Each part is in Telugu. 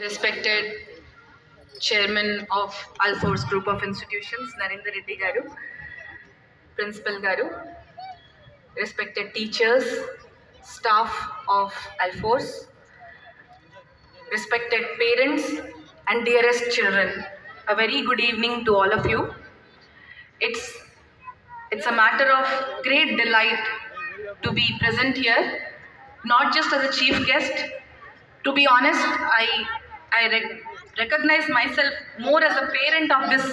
Respected Chairman of Alforce Group of Institutions, Narendra Reddy Garu, Principal Garu, respected teachers, staff of Alforce, respected parents and dearest children, a very good evening to all of you. It's a matter of great delight to be present here, not just as a chief guest. To be honest, I recognize myself more as a parent of this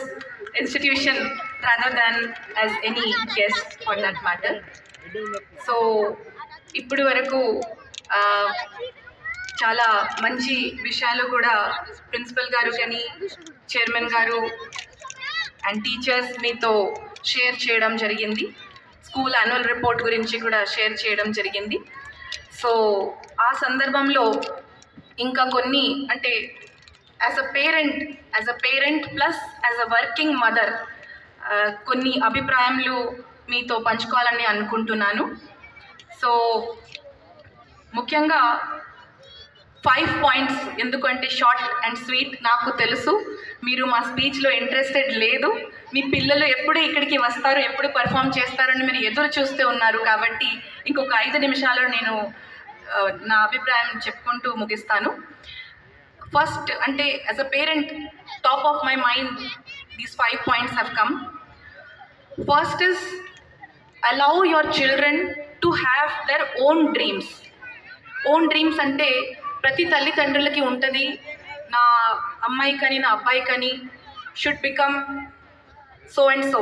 institution rather than as any guest for that matter. So, ఇప్పటి వరకు చాలా మంచి విషయాలు కూడా ప్రిన్సిపల్ గారు కానీ చైర్మన్ గారు అండ్ టీచర్స్ మీతో షేర్ చేయడం జరిగింది. స్కూల్ యాన్యువల్ రిపోర్ట్ గురించి కూడా షేర్ చేయడం జరిగింది. సో ఆ సందర్భంలో ఇంకా కొన్ని అంటే as a parent plus as a working mother కొన్ని అభిప్రాయాలు మీతో పంచుకోవాలని అనుకుంటున్నాను. సో ముఖ్యంగా 5 పాయింట్స్, ఎందుకంటే షార్ట్ అండ్ స్వీట్. నాకు తెలుసు మీరు మా స్పీచ్లో ఇంట్రెస్టెడ్ లేదు, మీ పిల్లలు ఎప్పుడు ఇక్కడికి వస్తారు, ఎప్పుడు పర్ఫామ్ చేస్తారని మీరు ఎదురు చూస్తూ ఉన్నారు. కాబట్టి ఇంకొక 5 నిమిషాలు నేను నా అభిప్రాయం చెప్పుకుంటూ ముగిస్తాను. ఫస్ట్ అంటే as a parent, top of my mind these 5 points have come. First is allow your children to have their own dreams. Own dreams అంటే ప్రతి తల్లిదండ్రులకి ఉంటుంది. నా అమ్మాయి కానీ నా అబ్బాయి కానీ should become so and so,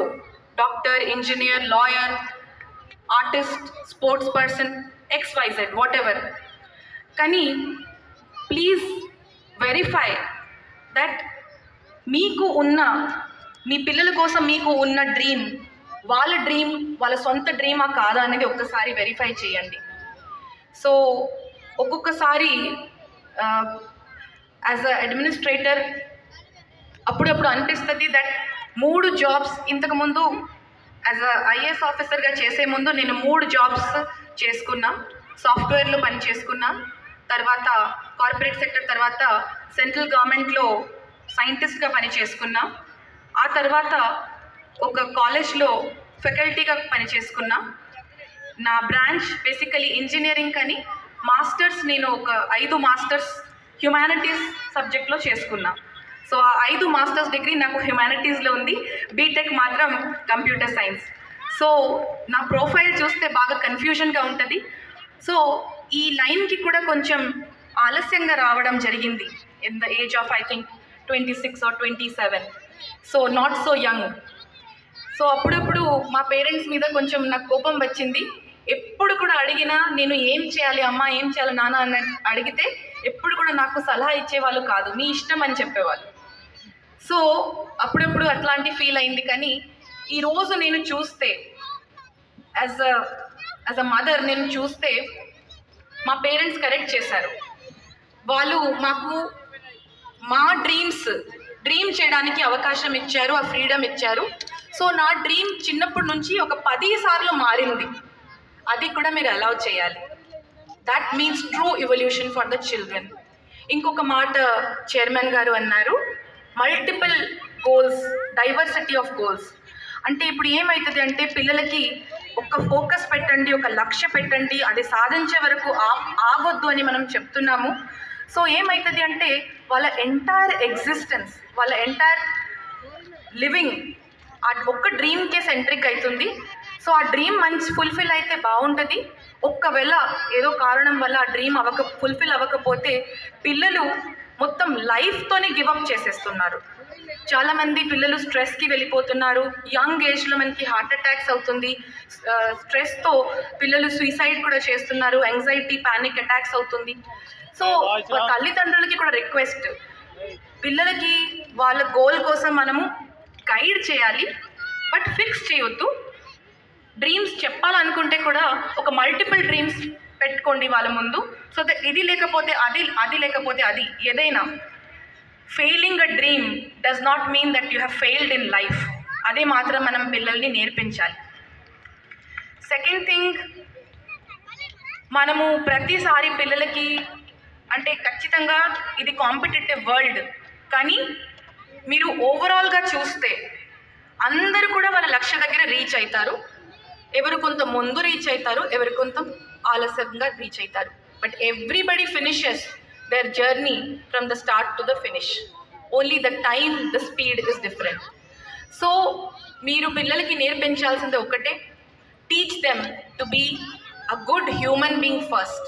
doctor, engineer, lawyer, artist, sports person, XYZ, what ever. కానీ ప్లీజ్ వెరిఫై దట్ మీకు ఉన్న, మీ పిల్లల కోసం మీకు ఉన్న డ్రీమ్ వాళ్ళ సొంత డ్రీమా కాదా అనేది ఒక్కసారి వెరిఫై చేయండి. సో ఒక్కొక్కసారి యాజ్ అ అడ్మినిస్ట్రేటర్ అప్పుడప్పుడు అనిపిస్తుంది దట్ 3 జాబ్స్, ఇంతకుముందు యాజ్ అ IAS ఆఫీసర్గా చేసే ముందు నేను 3 జాబ్స్ చేసుకున్నా. సాఫ్ట్వేర్లో పని చేసుకున్నా, తర్వాత కార్పొరేట్ సెక్టర్, తర్వాత సెంట్రల్ గవర్నమెంట్లో సైంటిస్ట్గా పని చేసుకున్నా, ఆ తర్వాత ఒక కాలేజ్లో ఫ్యాకల్టీగా పని చేసుకున్నా. నా బ్రాంచ్ బేసికలీ ఇంజనీరింగ్ అని మాస్టర్స్, నేను ఒక 5 మాస్టర్స్ హ్యుమానిటీస్ సబ్జెక్ట్లో చేసుకున్నా. సో ఆ 5 మాస్టర్స్ డిగ్రీ నాకు హ్యుమానిటీస్లో ఉంది, బీటెక్ మాత్రం కంప్యూటర్ సైన్స్. సో నా ప్రొఫైల్ చూస్తే బాగా కన్ఫ్యూజన్గా ఉంటుంది. సో ఈ లైన్కి కూడా కొంచెం ఆలస్యంగా రావడం జరిగింది. In the age of I think 26 or 27. So not so young. So అప్పుడప్పుడు మా పేరెంట్స్ మీద కొంచెం నాకు కోపం వచ్చింది. ఎప్పుడు కూడా అడిగినా నేను ఏం చేయాలి అమ్మా, ఏం చేయాలి నాన్న అని అడిగితే ఎప్పుడు కూడా నాకు సలహా ఇచ్చేవాళ్ళు కాదు, మీ ఇష్టం అని చెప్పేవాళ్ళు. సో అప్పుడప్పుడు అట్లాంటి ఫీల్ అయింది. కానీ ఈరోజు నేను చూస్తే యాజ్ అ మదర్ నేను చూస్తే మా పేరెంట్స్ కరెక్ట్ చేశారు. వాళ్ళు మాకు మా డ్రీమ్ చేయడానికి అవకాశం ఇచ్చారు, ఆ ఫ్రీడమ్ ఇచ్చారు. సో నా డ్రీమ్ చిన్నప్పటి నుంచి ఒక 10 సార్లు మారింది. అది కూడా మీరు అలౌ చేయాలి. That means true evolution for the children. ఇంకొక మాట చైర్మన్ గారు అన్నారు, multiple goals, diversity of goals. అంటే ఇప్పుడు ఏమవుతుంది అంటే పిల్లలకి ఒక ఫోకస్ పెట్టండి, ఒక లక్ష్య పెట్టండి, అది సాధించే వరకు ఆగొద్దు అని మనం చెప్తున్నాము. సో ఏమవుతుంది అంటే వాళ్ళ ఎంటైర్ ఎగ్జిస్టెన్స్, వాళ్ళ ఎంటైర్ లివింగ్ ఆ ఒక్క డ్రీమ్కే సెంట్రిక్ అవుతుంది. సో ఆ డ్రీమ్ మంచి ఫుల్ఫిల్ అయితే బాగుంటుంది. ఒక్కవేళ ఏదో కారణం వల్ల ఆ డ్రీమ్ ఫుల్ఫిల్ అవ్వకపోతే పిల్లలు మొత్తం లైఫ్తోనే గివప్ చేసేస్తున్నారు. చాలామంది పిల్లలు స్ట్రెస్కి వెళ్ళిపోతున్నారు. యంగ్ ఏజ్లో మనకి హార్ట్ అటాక్స్ అవుతుంది. స్ట్రెస్తో పిల్లలు సూసైడ్ కూడా చేస్తున్నారు. యాంగ్జైటీ, పానిక్ అటాక్స్ అవుతుంది. సో తల్లిదండ్రులకి కూడా రిక్వెస్ట్, పిల్లలకి వాళ్ళ గోల్ కోసం మనము గైడ్ చేయాలి, బట్ ఫిక్స్ చేయొద్దు. డ్రీమ్స్ చెప్పాలనుకుంటే కూడా ఒక మల్టిపుల్ డ్రీమ్స్ పెట్టుకోండి వాళ్ళ ముందు. సో ఇది లేకపోతే అది లేకపోతే అది, ఏదైనా. Failing a dream does not mean that you have failed in life. అదే మాత్రం మనం పిల్లల్ని నేర్పించాలి. సెకండ్ థింగ్, మనము ప్రతిసారి పిల్లలకి అంటే ఖచ్చితంగా ఇది కాంపిటేటివ్ వరల్డ్, కానీ మీరు ఓవరాల్గా చూస్తే అందరూ కూడా వాళ్ళ లక్ష్య దగ్గర రీచ్ అవుతారు. ఎవరు కొంత ముందు రీచ్ అవుతారు, ఎవరు కొంత ఆలస్యంగా రీచ్ అవుతారు. But everybody finishes their journey from the start to the finish. Only the time, the speed is different. So మీరు పిల్లలకి నేర్పించాల్సింది ఒకటే, teach them to be a good human being first.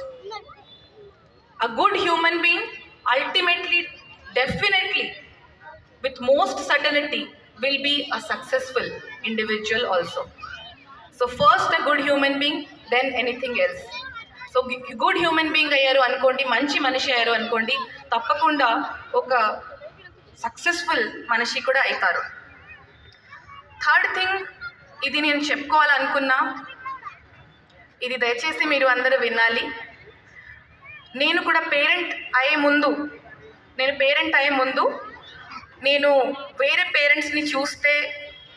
A good human being ultimately, definitely, with most certainty will be a successful individual also. So first a good human being, then anything else. So good human being అయ్యారు అనుకోండి, మంచి మనిషి అయ్యారు అనుకోండి, తప్పకుండా ఒక సక్సెస్ఫుల్ మనిషి కూడా అవుతారు. థర్డ్ థింగ్, ఇది నేను చెప్పుకోవాలనుకున్నా, ఇది దయచేసి మీరు అందరూ వినాలి. నేను కూడా పేరెంట్ అయ్యే ముందు నేను వేరే పేరెంట్స్ని చూస్తే,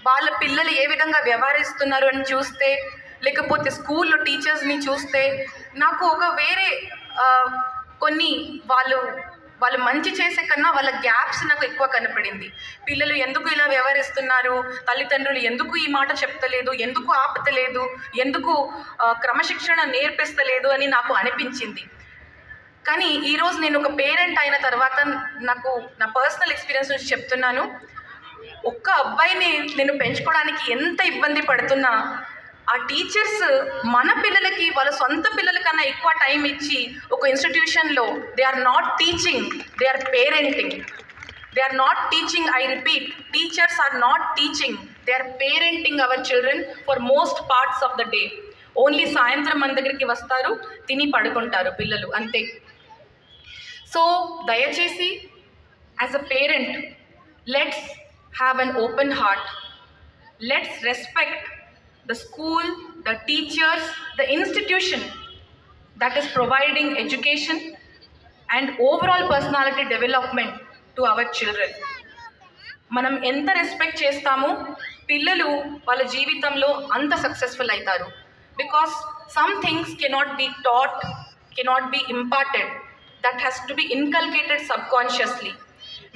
వాళ్ళ పిల్లలు ఏ విధంగా వ్యవహరిస్తున్నారు అని చూస్తే, లేకపోతే స్కూల్లో టీచర్స్ని చూస్తే, నాకు ఒక వేరే కొన్ని వాళ్ళు మంచి చేసే కన్నా వాళ్ళ గ్యాప్స్ నాకు ఎక్కువ కనపడింది. పిల్లలు ఎందుకు ఇలా వ్యవహరిస్తున్నారు, తల్లిదండ్రులు ఎందుకు ఈ మాట చెప్తలేదు, ఎందుకు ఆపుతలేదు, ఎందుకు క్రమశిక్షణ నేర్పిస్తలేదు అని నాకు అనిపించింది. కానీ ఈరోజు నేను ఒక పేరెంట్ అయిన తర్వాత నాకు నా పర్సనల్ ఎక్స్పీరియన్స్ నుంచి చెప్తున్నాను, ఒక్క అబ్బాయిని నేను పెంచుకోవడానికి ఎంత ఇబ్బంది పడుతున్నా, ఆ టీచర్స్ మన పిల్లలకి వాళ్ళ సొంత పిల్లల కన్నా ఎక్కువ టైం ఇచ్చి ఒక ఇన్స్టిట్యూషన్లో they are not teaching, they are parenting. They are not teaching, I repeat, teachers are not teaching, they are parenting our children for most parts of the day. Only సాయంత్రం మన దగ్గరికి వస్తారు, తిని పడుకుంటారు పిల్లలు, అంతే. సో దయచేసి as a parent, let's have an open heart, let's respect the school, the teachers, the institution that is providing education and overall personality development to our children. మనం ఎంత రెస్పెక్ట్ చేస్తామో పిల్లలు వాళ్ళ జీవితంలో అంత సక్సెస్ఫుల్ అవుతారు. Because some things cannot be taught, cannot be imparted, that has to be inculcated subconsciously.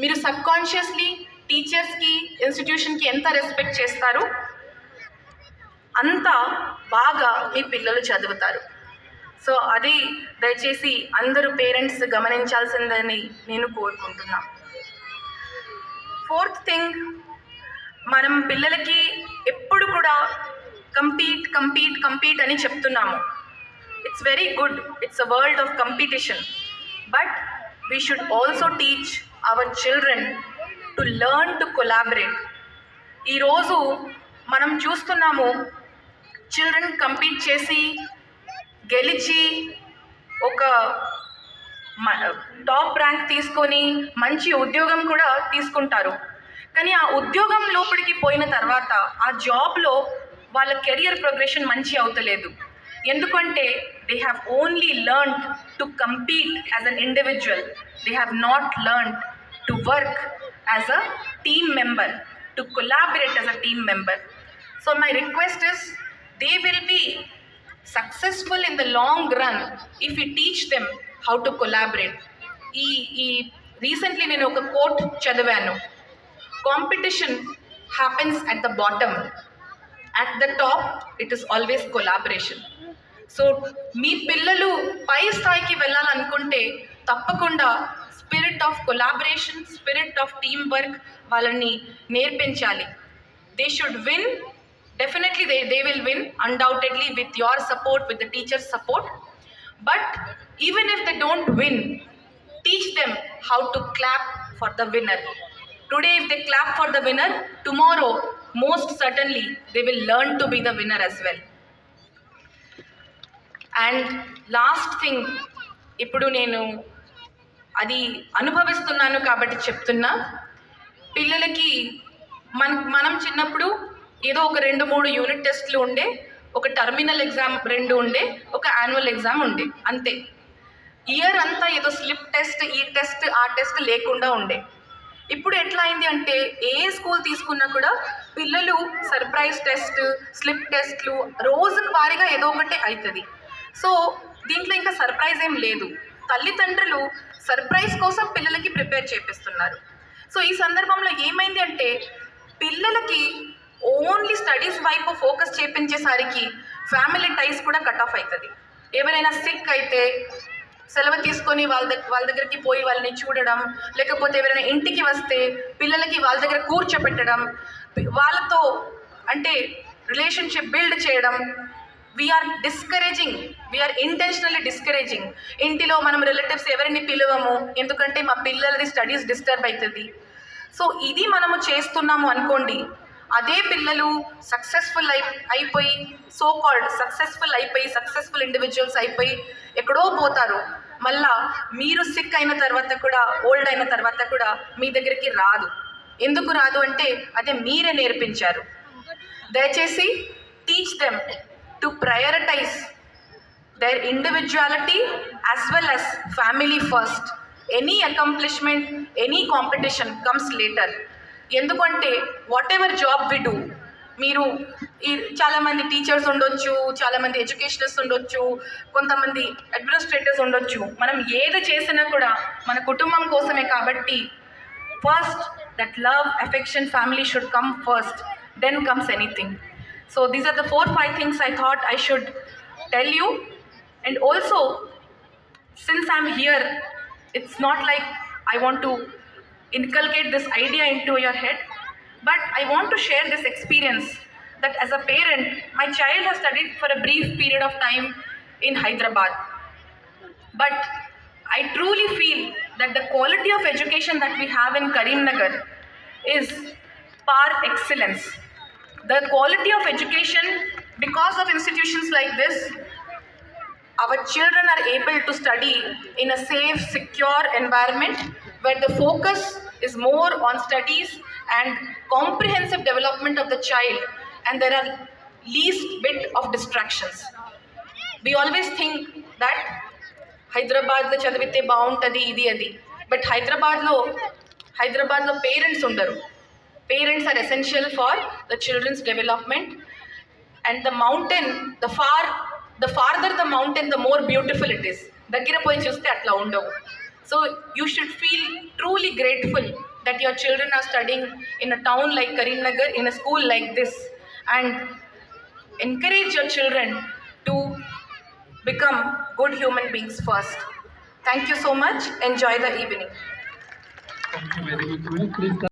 మీరు సబ్కాన్షియస్లీ టీచర్స్కి, ఇన్స్టిట్యూషన్కి ఎంత రెస్పెక్ట్ చేస్తారు, అంత బాగా మీ పిల్లలు చదువుతారు. సో అది దయచేసి అందరూ పేరెంట్స్ గమనించాల్సిందని నేను కోరుకుంటున్నాను. ఫోర్త్ థింగ్, మనం పిల్లలకి ఎప్పుడు కూడా కంపీట్ అని చెప్తున్నాము. It's very good, it's a world of competition, but we should also teach our children to learn to collaborate. ఈరోజు మనం చూస్తున్నాము, చిల్డ్రన్ కంపీట్ చేసి గెలిచి ఒక టాప్ ర్యాంక్ తీసుకొని మంచి ఉద్యోగం కూడా తీసుకుంటారు. కానీ ఆ ఉద్యోగం లోపలికి పోయిన తర్వాత ఆ జాబ్లో వాళ్ళ కెరియర్ ప్రోగ్రెషన్ మంచి అవుతలేదు. ఎందుకంటే they have only learned to compete as an individual, they have not learned to work as a team member, to collaborate as a team member. So my request is, they will be successful in the long run if we teach them how to collaborate. Recently నేను ఒక కోట్ చదివాను, competition happens at the bottom, at the top it is always collaboration. So మీ పిల్లలు పై స్థాయికి వెళ్ళాలనుకుంటే తప్పకుండా spirit of collaboration, spirit of team work వాళ్ళని నేర్పించాలి. They should win. Definitely they will win, undoubtedly, with your support, with the teacher's support. But even if they don't win, teach them how to clap for the winner. Today if they clap for the winner, tomorrow most certainly they will learn to be the winner as well. And last thing, ఇప్పుడు నేను అది అనుభవిస్తున్నాను కాబట్టి చెప్తున్నా, పిల్లలకి మనం చిన్నప్పుడు ఏదో ఒక 2-3 యూనిట్ టెస్ట్లు ఉండే, ఒక టర్మినల్ ఎగ్జామ్ 2 ఉండే, ఒక యాన్యువల్ ఎగ్జామ్ ఉండే, అంతే. ఇయర్ అంతా ఏదో స్లిప్ టెస్ట్, ఈ టెస్ట్, ఆ టెస్ట్ లేకుండా ఉండే. ఇప్పుడు ఎట్లా అయింది అంటే, ఏ స్కూల్ తీసుకున్నా కూడా పిల్లలు సర్ప్రైజ్ టెస్ట్, స్లిప్ టెస్ట్లు రోజుకు వారీగా ఏదో ఒకటి అవుతుంది. సో దీంట్లో ఇంకా సర్ప్రైజ్ ఏం లేదు. తల్లిదండ్రులు సర్ప్రైజ్ కోసం పిల్లలకి ప్రిపేర్ చేపిస్తున్నారు. సో ఈ సందర్భంలో ఏమైంది అంటే పిల్లలకి ఓన్లీ స్టడీస్ వైపు ఫోకస్ చేపించేసరికి ఫ్యామిలీ టైస్ కూడా కట్ ఆఫ్ అవుతుంది. ఎవరైనా సిక్ అయితే సెలవు తీసుకొని వాళ్ళ దగ్గరికి పోయి వాళ్ళని చూడడం, లేకపోతే ఎవరైనా ఇంటికి వస్తే పిల్లలకి వాళ్ళ దగ్గర కూర్చోపెట్టడం, వాళ్ళతో అంటే రిలేషన్షిప్ బిల్డ్ చేయడం. We are intentionally discouraging. ఇంటిలో మనం రిలేటివ్స్ ఎవరిని పిలవము, ఎందుకంటే మా పిల్లలది స్టడీస్ డిస్టర్బ్ అవుతుంది. సో ఇది మనము చేస్తున్నాము అనుకోండి, అదే పిల్లలు అయిపోయి సక్సెస్ఫుల్ ఇండివిజువల్స్ అయిపోయి ఎక్కడో పోతారు. మళ్ళా మీరు సిక్ అయిన తర్వాత కూడా, ఓల్డ్ అయిన తర్వాత కూడా మీ దగ్గరికి రాదు. ఎందుకు రాదు అంటే అదే మీరే నేర్పించారు. దయచేసి teach them to prioritize their individuality as well as family first. Any accomplishment, any competition comes later. ఎందుకంటే whatever job we do, మీరు చాలామంది టీచర్స్ ఉండొచ్చు, చాలామంది ఎడ్యుకేషనర్స్ ఉండొచ్చు, కొంతమంది అడ్మినిస్ట్రేటర్స్ ఉండొచ్చు. మనం ఏది చేసినా కూడా మన కుటుంబం కోసమే. కాబట్టి first that love, affection, family should come first, then comes anything. So these are the 4-5 things I thought I should tell you. And also, since I'm here, it's not like I want to inculcate this idea into your head, but I want to share this experience that as a parent, my child has studied for a brief period of time in Hyderabad. But I truly feel that the quality of education that we have in Karimnagar is par excellence. The quality of education, because of institutions like this, our children are able to study in a safe, secure environment where the focus is more on studies and comprehensive development of the child, and there are least bit of distractions. We always think that Hyderabad lo chadivite baaguntadi idi adi, but Hyderabad lo parents undaru. Parents are essential for the children's development, and the mountain, the farther the mountain, the more beautiful it is. Daggara poi chuste atla undavu. So you should feel truly grateful that your children are studying in a town like Karimnagar, in a school like this, and encourage your children to become good human beings first. Thank you so much. Enjoy the evening. Thank you very much. Please